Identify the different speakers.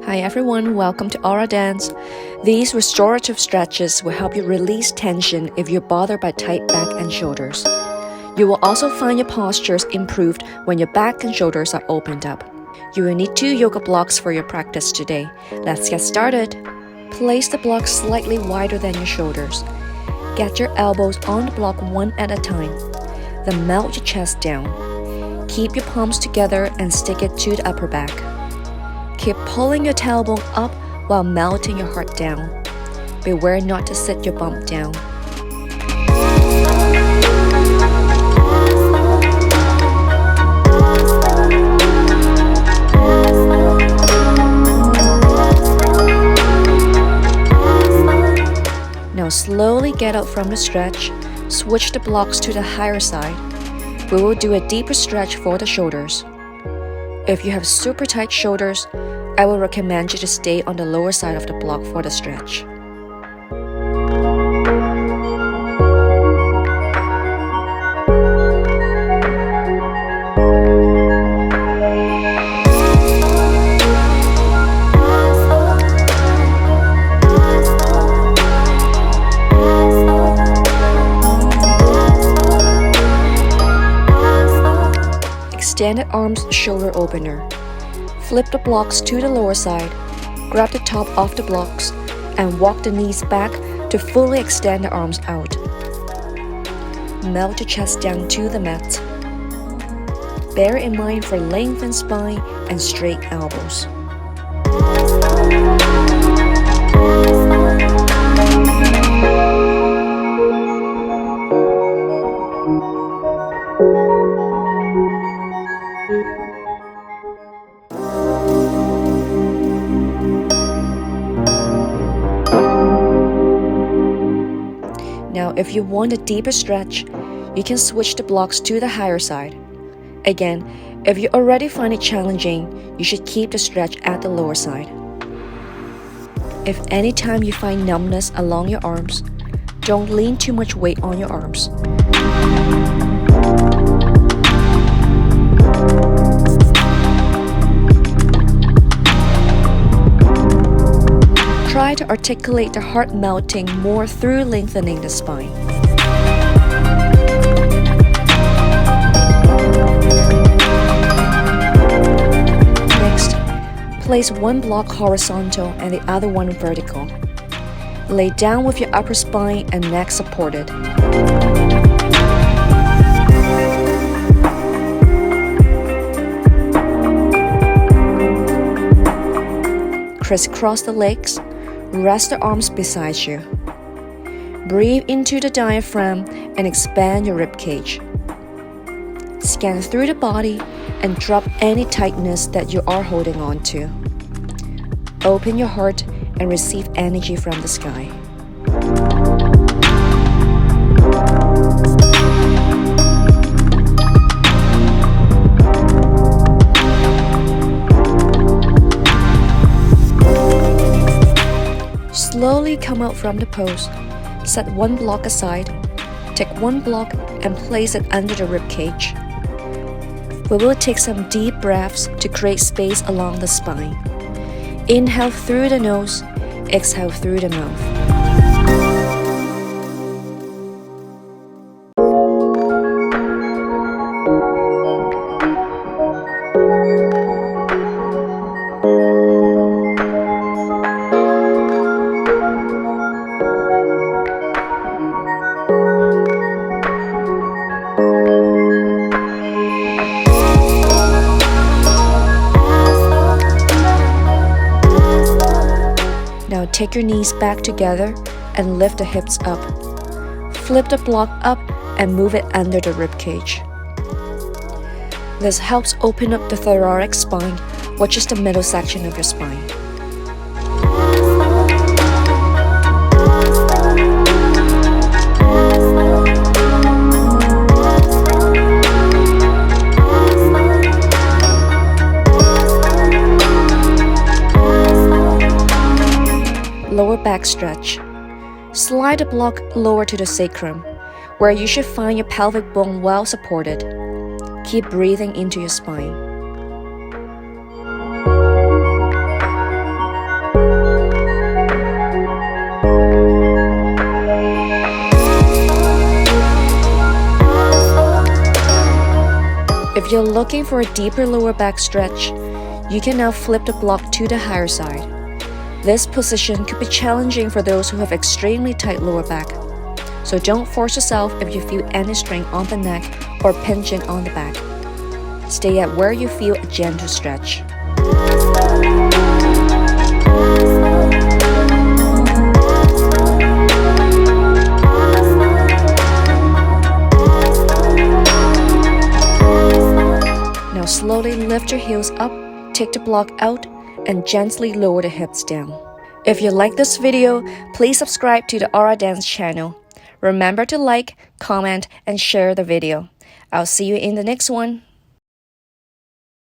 Speaker 1: Hi everyone, welcome to Aura Dance. These restorative stretches will help you release tension if you're bothered by tight back and shoulders. You will also find your postures improved when your back and shoulders are opened up. You will need 2 yoga blocks for your practice today. Let's get started. Place the block slightly wider than your shoulders. Get your elbows on the block one at a time. Then melt your chest down. Keep your palms together and stick it to the upper back. Keep pulling your tailbone up while melting your heart down. Beware not to sit your bump down. Now slowly get up from the stretch. Switch the blocks to the higher side. We will do a deeper stretch for the shoulders. If you have super tight shoulders, I will recommend you to stay on the lower side of the block for the stretch. Extended arms shoulder opener. Flip the blocks to the lower side, grab the top of the blocks, and walk the knees back to fully extend the arms out. Melt your chest down to the mat. Bear in mind for lengthened spine and straight elbows. Now, if you want a deeper stretch, you can switch the blocks to the higher side. Again, if you already find it challenging, you should keep the stretch at the lower side. If any time you find numbness along your arms, don't lean too much weight on your arms. Try to articulate the heart melting more through lengthening the spine. Next, place one block horizontal and the other one vertical. Lay down with your upper spine and neck supported. Crisscross the legs. Rest the arms beside you. Breathe into the diaphragm and expand your rib cage. Scan through the body and drop any tightness that you are holding on to. Open your heart and receive energy from the sky. Slowly come out from the pose. Set one block aside. Take one block and place it under the rib cage. We will take some deep breaths to create space along the spine. Inhale through the nose, exhale through the mouth. Now take your knees back together and lift the hips up. Flip the block up and move it under the rib cage. This helps open up the thoracic spine, which is the middle section of your spine. Lower back stretch. Slide the block lower to the sacrum, where you should find your pelvic bone well supported. Keep breathing into your spine. If you're looking for a deeper lower back stretch, you can now flip the block to the higher side. This position could be challenging for those who have extremely tight lower back. So don't force yourself if you feel any strain on the neck or pinching on the back. Stay at where you feel a gentle stretch. Now slowly lift your heels up, take the block out, and gently lower the hips down. If you like this video, please subscribe to the Aura Dance channel. Remember to like, comment, and share the video. I'll see you in the next one.